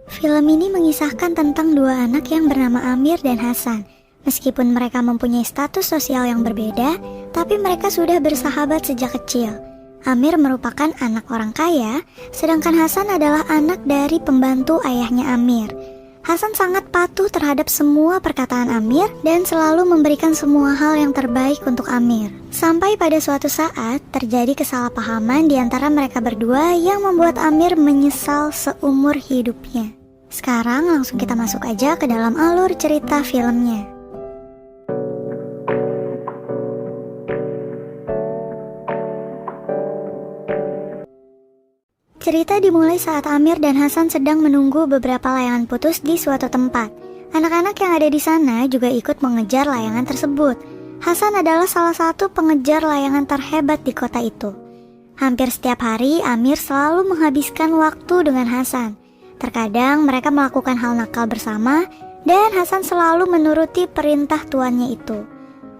Film ini mengisahkan tentang dua anak yang bernama Amir dan Hasan. Meskipun mereka mempunyai status sosial yang berbeda, tapi mereka sudah bersahabat sejak kecil. Amir merupakan anak orang kaya, sedangkan Hasan adalah anak dari pembantu ayahnya Amir. Hasan sangat patuh terhadap semua perkataan Amir dan selalu memberikan semua hal yang terbaik untuk Amir. Sampai pada suatu saat terjadi kesalahpahaman di antara mereka berdua yang membuat Amir menyesal seumur hidupnya. Sekarang langsung kita masuk aja ke dalam alur cerita filmnya. Cerita dimulai saat Amir dan Hasan sedang menunggu beberapa layangan putus di suatu tempat. Anak-anak yang ada di sana juga ikut mengejar layangan tersebut. Hasan adalah salah satu pengejar layangan terhebat di kota itu. Hampir setiap hari Amir selalu menghabiskan waktu dengan Hasan. Terkadang mereka melakukan hal nakal bersama dan Hasan selalu menuruti perintah tuannya itu.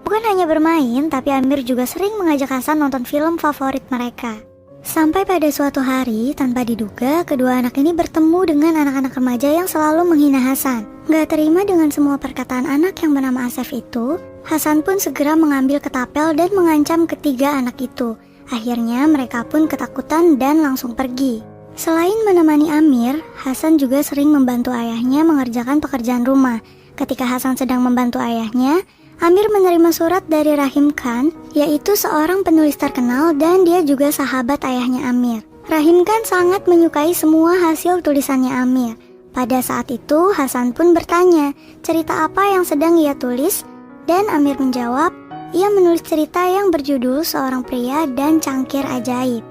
Bukan hanya bermain, tapi Amir juga sering mengajak Hasan nonton film favorit mereka. Sampai pada suatu hari, tanpa diduga, kedua anak ini bertemu dengan anak-anak remaja yang selalu menghina Hasan. Gak terima dengan semua perkataan anak yang bernama Asef itu, Hasan pun segera mengambil ketapel dan mengancam ketiga anak itu. Akhirnya mereka pun ketakutan dan langsung pergi. Selain menemani Amir, Hasan juga sering membantu ayahnya mengerjakan pekerjaan rumah. Ketika Hasan sedang membantu ayahnya, Amir menerima surat dari Rahim Khan, yaitu seorang penulis terkenal dan dia juga sahabat ayahnya Amir. Rahim Khan sangat menyukai semua hasil tulisannya Amir. Pada saat itu, Hasan pun bertanya, cerita apa yang sedang ia tulis? Dan Amir menjawab, ia menulis cerita yang berjudul Seorang Pria dan Cangkir Ajaib.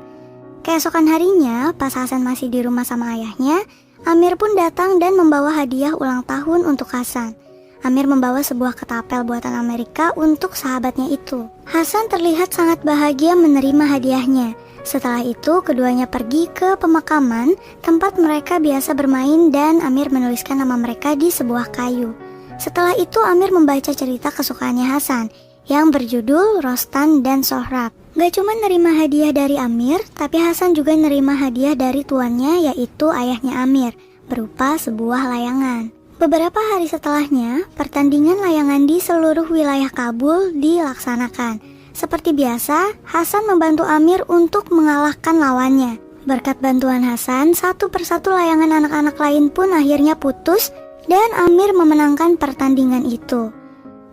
Keesokan harinya, pas Hasan masih di rumah sama ayahnya, Amir pun datang dan membawa hadiah ulang tahun untuk Hasan. Amir membawa sebuah ketapel buatan Amerika untuk sahabatnya itu. Hasan terlihat sangat bahagia menerima hadiahnya. Setelah itu, keduanya pergi ke pemakaman, tempat mereka biasa bermain dan Amir menuliskan nama mereka di sebuah kayu. Setelah itu, Amir membaca cerita kesukaannya Hasan, yang berjudul Rostan dan Sohrab. Gak cuma nerima hadiah dari Amir, tapi Hasan juga nerima hadiah dari tuannya, yaitu ayahnya Amir, berupa sebuah layangan. Beberapa hari setelahnya, pertandingan layangan di seluruh wilayah Kabul dilaksanakan. Seperti biasa, Hasan membantu Amir untuk mengalahkan lawannya. Berkat bantuan Hasan, satu persatu layangan anak-anak lain pun akhirnya putus dan Amir memenangkan pertandingan itu.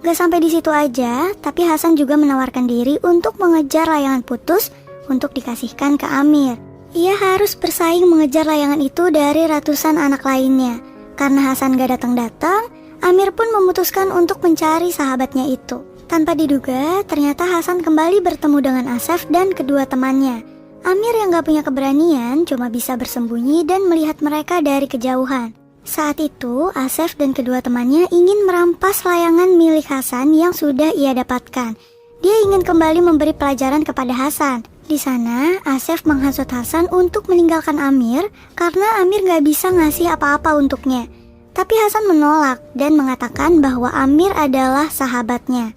Gak sampai di situ aja, tapi Hasan juga menawarkan diri untuk mengejar layangan putus untuk dikasihkan ke Amir. Ia harus bersaing mengejar layangan itu dari ratusan anak lainnya. Karena Hasan gak datang-datang, Amir pun memutuskan untuk mencari sahabatnya itu. Tanpa diduga, ternyata Hasan kembali bertemu dengan Asef dan kedua temannya. Amir yang gak punya keberanian cuma bisa bersembunyi dan melihat mereka dari kejauhan. Saat itu, Asef dan kedua temannya ingin merampas layangan milik Hasan yang sudah ia dapatkan. Dia ingin kembali memberi pelajaran kepada Hasan. Di sana, Asef menghasut Hasan untuk meninggalkan Amir karena Amir gak bisa ngasih apa-apa untuknya. Tapi Hasan menolak dan mengatakan bahwa Amir adalah sahabatnya.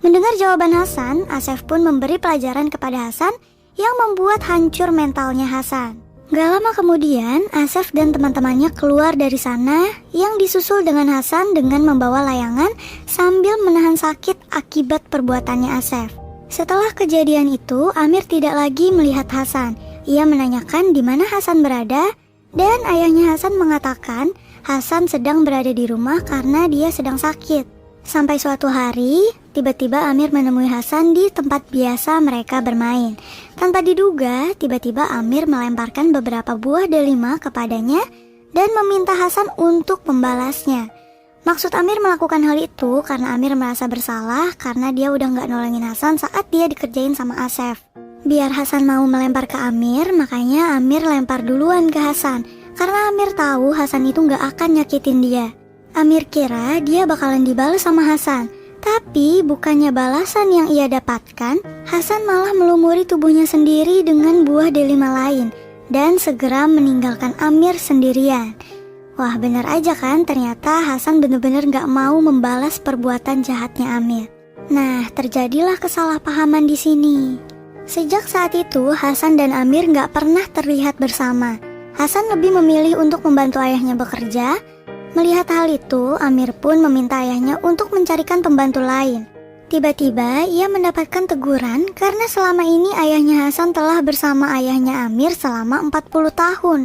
Mendengar jawaban Hasan, Asef pun memberi pelajaran kepada Hasan yang membuat hancur mentalnya Hasan. Gak lama kemudian, Asef dan teman-temannya keluar dari sana yang disusul dengan Hasan dengan membawa layangan sambil menahan sakit akibat perbuatannya Asef. Setelah kejadian itu, Amir tidak lagi melihat Hasan. Ia menanyakan di mana Hasan berada dan ayahnya Hasan mengatakan Hasan sedang berada di rumah karena dia sedang sakit. Sampai suatu hari, tiba-tiba Amir menemui Hasan di tempat biasa mereka bermain. Tanpa diduga, tiba-tiba Amir melemparkan beberapa buah delima kepadanya dan meminta Hasan untuk membalasnya. Maksud Amir melakukan hal itu karena Amir merasa bersalah karena dia udah gak nolongin Hasan saat dia dikerjain sama Asef. Biar Hasan mau melempar ke Amir, makanya Amir lempar duluan ke Hasan. Karena Amir tahu Hasan itu gak akan nyakitin dia. Amir kira dia bakalan dibalas sama Hasan. Tapi bukannya balasan yang ia dapatkan, Hasan malah melumuri tubuhnya sendiri dengan buah delima lain dan segera meninggalkan Amir sendirian. Wah, bener aja kan, ternyata Hasan bener-bener gak mau membalas perbuatan jahatnya Amir. Nah, terjadilah kesalahpahaman di sini. Sejak saat itu, Hasan dan Amir gak pernah terlihat bersama. Hasan lebih memilih untuk membantu ayahnya bekerja. Melihat hal itu, Amir pun meminta ayahnya untuk mencarikan pembantu lain. Tiba-tiba ia mendapatkan teguran karena selama ini ayahnya Hasan telah bersama ayahnya Amir selama 40 tahun.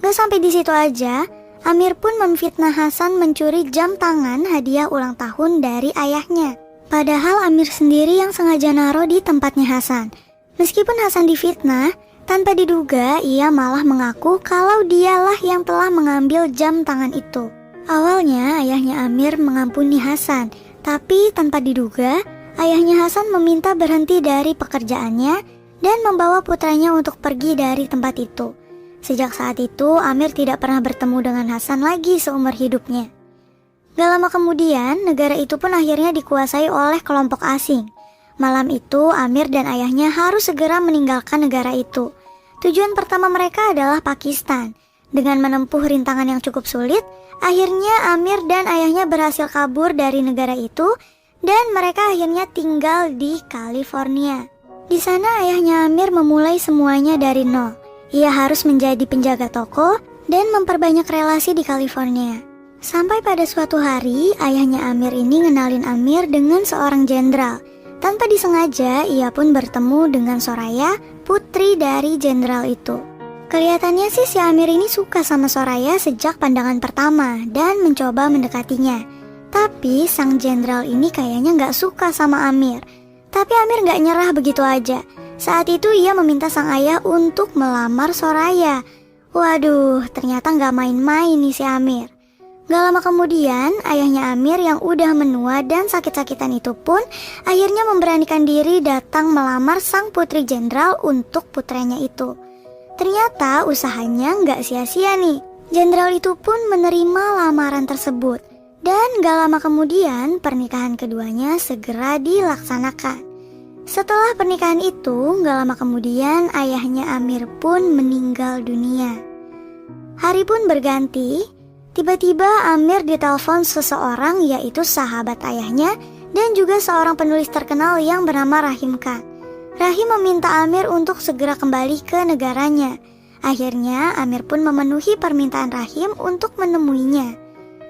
Gak sampai di situ aja, Amir pun memfitnah Hasan mencuri jam tangan hadiah ulang tahun dari ayahnya. Padahal Amir sendiri yang sengaja naruh di tempatnya Hasan. Meskipun Hasan difitnah, tanpa diduga ia malah mengaku kalau dialah yang telah mengambil jam tangan itu. Awalnya ayahnya Amir mengampuni Hasan, tapi tanpa diduga, ayahnya Hasan meminta berhenti dari pekerjaannya dan membawa putranya untuk pergi dari tempat itu. Sejak saat itu, Amir tidak pernah bertemu dengan Hasan lagi seumur hidupnya. Gak lama kemudian, negara itu pun akhirnya dikuasai oleh kelompok asing. Malam itu, Amir dan ayahnya harus segera meninggalkan negara itu. Tujuan pertama mereka adalah Pakistan. Dengan menempuh rintangan yang cukup sulit, akhirnya Amir dan ayahnya berhasil kabur dari negara itu dan mereka akhirnya tinggal di California. Di sana ayahnya Amir memulai semuanya dari nol. Ia harus menjadi penjaga toko dan memperbanyak relasi di California. Sampai pada suatu hari, ayahnya Amir ini ngenalin Amir dengan seorang jenderal. Tanpa disengaja, ia pun bertemu dengan Soraya, putri dari jenderal itu. Kelihatannya sih si Amir ini suka sama Soraya sejak pandangan pertama dan mencoba mendekatinya. Tapi sang jenderal ini kayaknya gak suka sama Amir. Tapi Amir gak nyerah begitu aja. Saat itu ia meminta sang ayah untuk melamar Soraya. Waduh, ternyata gak main-main nih si Amir. Gak lama kemudian, ayahnya Amir yang udah menua dan sakit-sakitan itu pun akhirnya memberanikan diri datang melamar sang putri jenderal untuk putranya itu. Ternyata usahanya nggak sia-sia nih. Jenderal itu pun menerima lamaran tersebut. Dan gak lama kemudian pernikahan keduanya segera dilaksanakan. Setelah pernikahan itu, gak lama kemudian ayahnya Amir pun meninggal dunia. Hari pun berganti. Tiba-tiba Amir ditelepon seseorang yaitu sahabat ayahnya dan juga seorang penulis terkenal yang bernama Rahim Khan. Rahim meminta Amir untuk segera kembali ke negaranya. Akhirnya Amir pun memenuhi permintaan Rahim untuk menemuinya.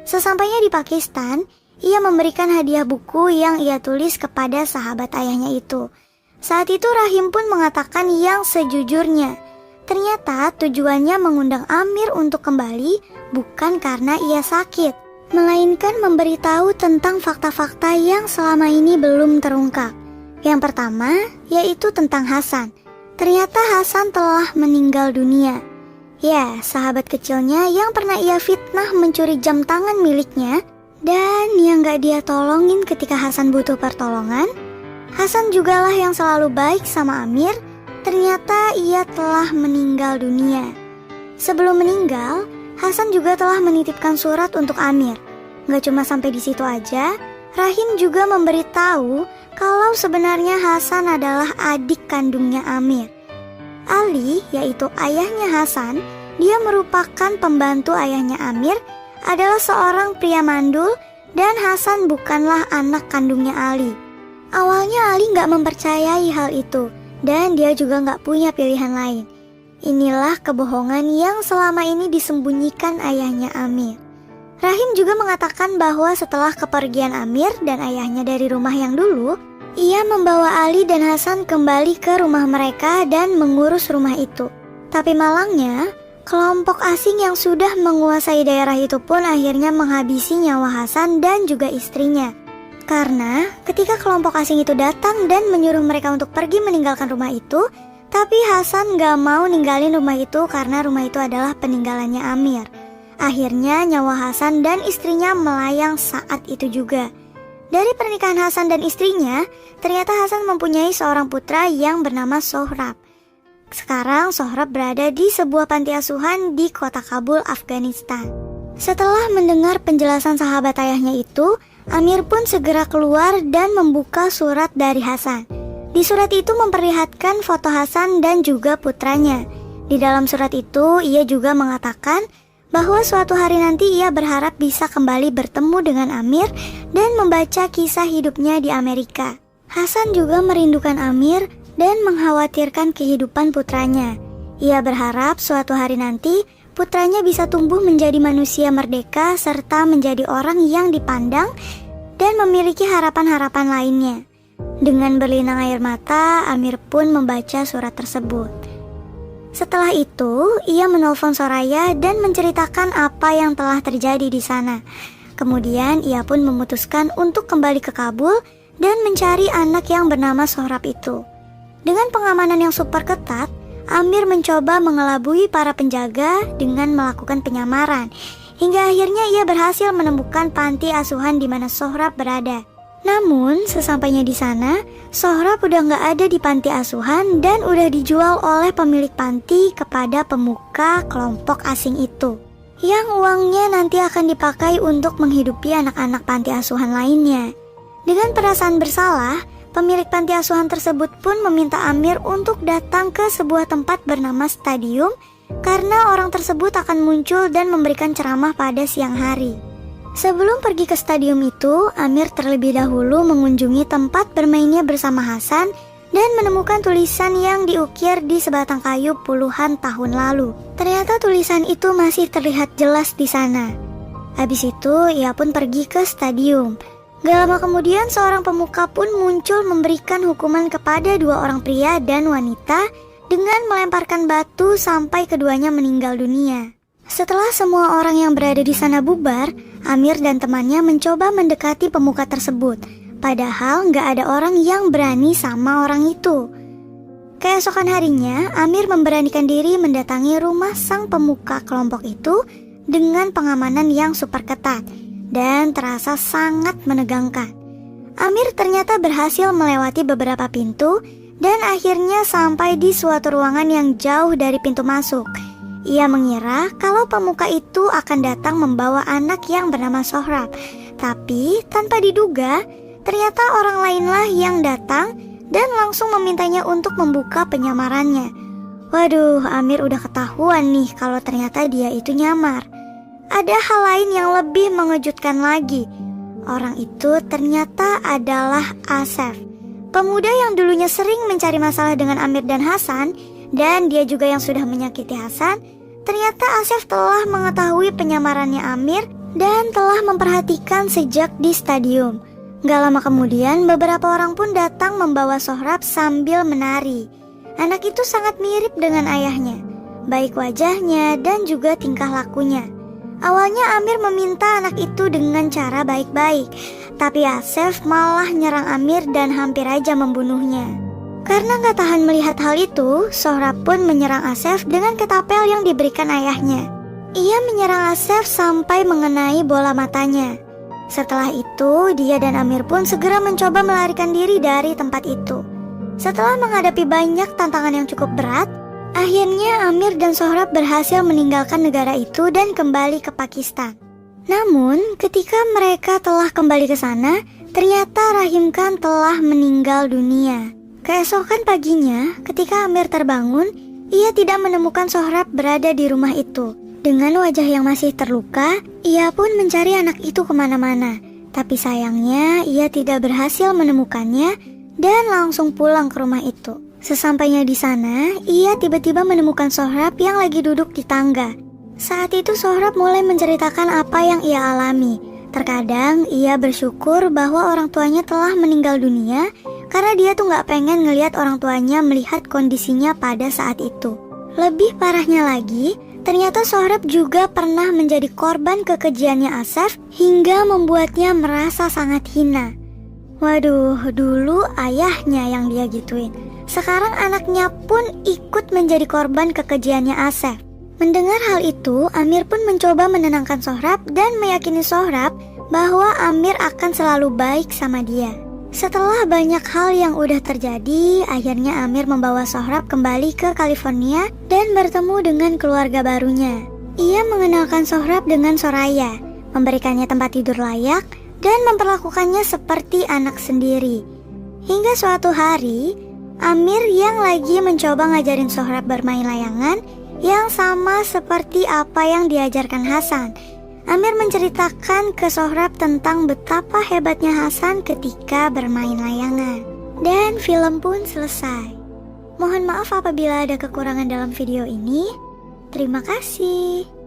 Sesampainya di Pakistan, ia memberikan hadiah buku yang ia tulis kepada sahabat ayahnya itu. Saat itu Rahim pun mengatakan yang sejujurnya. Ternyata tujuannya mengundang Amir untuk kembali bukan karena ia sakit, melainkan memberitahu tentang fakta-fakta yang selama ini belum terungkap. Yang pertama, yaitu tentang Hasan. Ternyata Hasan telah meninggal dunia. Ya, sahabat kecilnya yang pernah ia fitnah mencuri jam tangan miliknya dan yang gak dia tolongin ketika Hasan butuh pertolongan. Hasan jugalah yang selalu baik sama Amir. Ternyata ia telah meninggal dunia. Sebelum meninggal, Hasan juga telah menitipkan surat untuk Amir. Gak cuma sampai di situ aja, Rahim juga memberitahu kalau sebenarnya Hasan adalah adik kandungnya Amir. Ali, yaitu ayahnya Hasan, dia merupakan pembantu ayahnya Amir, adalah seorang pria mandul dan Hasan bukanlah anak kandungnya Ali. Awalnya Ali gak mempercayai hal itu dan dia juga gak punya pilihan lain. Inilah kebohongan yang selama ini disembunyikan ayahnya Amir. Rahim juga mengatakan bahwa setelah kepergian Amir dan ayahnya dari rumah yang dulu, ia membawa Ali dan Hasan kembali ke rumah mereka dan mengurus rumah itu. Tapi malangnya, kelompok asing yang sudah menguasai daerah itu pun akhirnya menghabisi nyawa Hasan dan juga istrinya. Karena ketika kelompok asing itu datang dan menyuruh mereka untuk pergi meninggalkan rumah itu, tapi Hasan gak mau ninggalin rumah itu karena rumah itu adalah peninggalannya Amir. Akhirnya nyawa Hasan dan istrinya melayang saat itu juga. Dari pernikahan Hasan dan istrinya, ternyata Hasan mempunyai seorang putra yang bernama Sohrab. Sekarang Sohrab berada di sebuah panti asuhan di kota Kabul, Afghanistan. Setelah mendengar penjelasan sahabat ayahnya itu, Amir pun segera keluar dan membuka surat dari Hasan. Di surat itu memperlihatkan foto Hasan dan juga putranya. Di dalam surat itu, ia juga mengatakan bahwa suatu hari nanti ia berharap bisa kembali bertemu dengan Amir dan membaca kisah hidupnya di Amerika. Hasan juga merindukan Amir dan mengkhawatirkan kehidupan putranya. Ia berharap suatu hari nanti putranya bisa tumbuh menjadi manusia merdeka serta menjadi orang yang dipandang dan memiliki harapan-harapan lainnya. Dengan berlinang air mata, Amir pun membaca surat tersebut. Setelah itu, ia menelpon Soraya dan menceritakan apa yang telah terjadi di sana. Kemudian ia pun memutuskan untuk kembali ke Kabul dan mencari anak yang bernama Sohrab itu. Dengan pengamanan yang super ketat, Amir mencoba mengelabui para penjaga dengan melakukan penyamaran. Hingga akhirnya ia berhasil menemukan panti asuhan di mana Sohrab berada. Namun, sesampainya di sana, Sohrab udah nggak ada di panti asuhan dan udah dijual oleh pemilik panti kepada pemuka kelompok asing itu, yang uangnya nanti akan dipakai untuk menghidupi anak-anak panti asuhan lainnya. Dengan perasaan bersalah, pemilik panti asuhan tersebut pun meminta Amir untuk datang ke sebuah tempat bernama stadium karena orang tersebut akan muncul dan memberikan ceramah pada siang hari. Sebelum pergi ke stadium itu, Amir terlebih dahulu mengunjungi tempat bermainnya bersama Hasan dan menemukan tulisan yang diukir di sebatang kayu puluhan tahun lalu. Ternyata tulisan itu masih terlihat jelas di sana. Habis itu, ia pun pergi ke stadium. Gak lama kemudian, seorang pemuka pun muncul memberikan hukuman kepada dua orang pria dan wanita dengan melemparkan batu sampai keduanya meninggal dunia. Setelah semua orang yang berada di sana bubar, Amir dan temannya mencoba mendekati pemuka tersebut. Padahal gak ada orang yang berani sama orang itu. Keesokan harinya, Amir memberanikan diri mendatangi rumah sang pemuka kelompok itu dengan pengamanan yang super ketat dan terasa sangat menegangkan. Amir ternyata berhasil melewati beberapa pintu dan akhirnya sampai di suatu ruangan yang jauh dari pintu masuk. Ia mengira kalau pemuka itu akan datang membawa anak yang bernama Sohrab. Tapi tanpa diduga, ternyata orang lainlah yang datang dan langsung memintanya untuk membuka penyamarannya. Waduh, Amir udah ketahuan nih kalau ternyata dia itu nyamar. Ada hal lain yang lebih mengejutkan lagi. Orang itu ternyata adalah Asef, pemuda yang dulunya sering mencari masalah dengan Amir dan Hasan, dan dia juga yang sudah menyakiti Hasan. Ternyata Asef telah mengetahui penyamarannya Amir dan telah memperhatikan sejak di stadium. Gak lama kemudian, beberapa orang pun datang membawa Sohrab sambil menari. Anak itu sangat mirip dengan ayahnya, baik wajahnya dan juga tingkah lakunya. Awalnya Amir meminta anak itu dengan cara baik-baik, tapi Asef malah nyerang Amir dan hampir aja membunuhnya. Karena gak tahan melihat hal itu, Sohrab pun menyerang Asef dengan ketapel yang diberikan ayahnya. Ia menyerang Asef sampai mengenai bola matanya. Setelah itu, dia dan Amir pun segera mencoba melarikan diri dari tempat itu. Setelah menghadapi banyak tantangan yang cukup berat, akhirnya Amir dan Sohrab berhasil meninggalkan negara itu dan kembali ke Pakistan. Namun, ketika mereka telah kembali ke sana, ternyata Rahim Khan telah meninggal dunia. Keesokan paginya, ketika Amir terbangun, ia tidak menemukan Sohrab berada di rumah itu. Dengan wajah yang masih terluka, ia pun mencari anak itu kemana-mana. Tapi sayangnya, ia tidak berhasil menemukannya dan langsung pulang ke rumah itu. Sesampainya di sana, ia tiba-tiba menemukan Sohrab yang lagi duduk di tangga. Saat itu Sohrab mulai menceritakan apa yang ia alami. Terkadang ia bersyukur bahwa orang tuanya telah meninggal dunia karena dia tuh gak pengen ngelihat orang tuanya melihat kondisinya pada saat itu. Lebih parahnya lagi, ternyata Sohrab juga pernah menjadi korban kekejiannya Asef hingga membuatnya merasa sangat hina. Waduh, dulu ayahnya yang dia gituin. Sekarang anaknya pun ikut menjadi korban kekejiannya Asef. Mendengar hal itu, Amir pun mencoba menenangkan Sohrab dan meyakini Sohrab bahwa Amir akan selalu baik sama dia. Setelah banyak hal yang udah terjadi, akhirnya Amir membawa Sohrab kembali ke California dan bertemu dengan keluarga barunya. Ia mengenalkan Sohrab dengan Soraya, memberikannya tempat tidur layak, dan memperlakukannya seperti anak sendiri. Hingga suatu hari, Amir yang lagi mencoba ngajarin Sohrab bermain layangan yang sama seperti apa yang diajarkan Hasan. Amir menceritakan ke Sohrab tentang betapa hebatnya Hasan ketika bermain layangan. Dan film pun selesai. Mohon maaf apabila ada kekurangan dalam video ini. Terima kasih.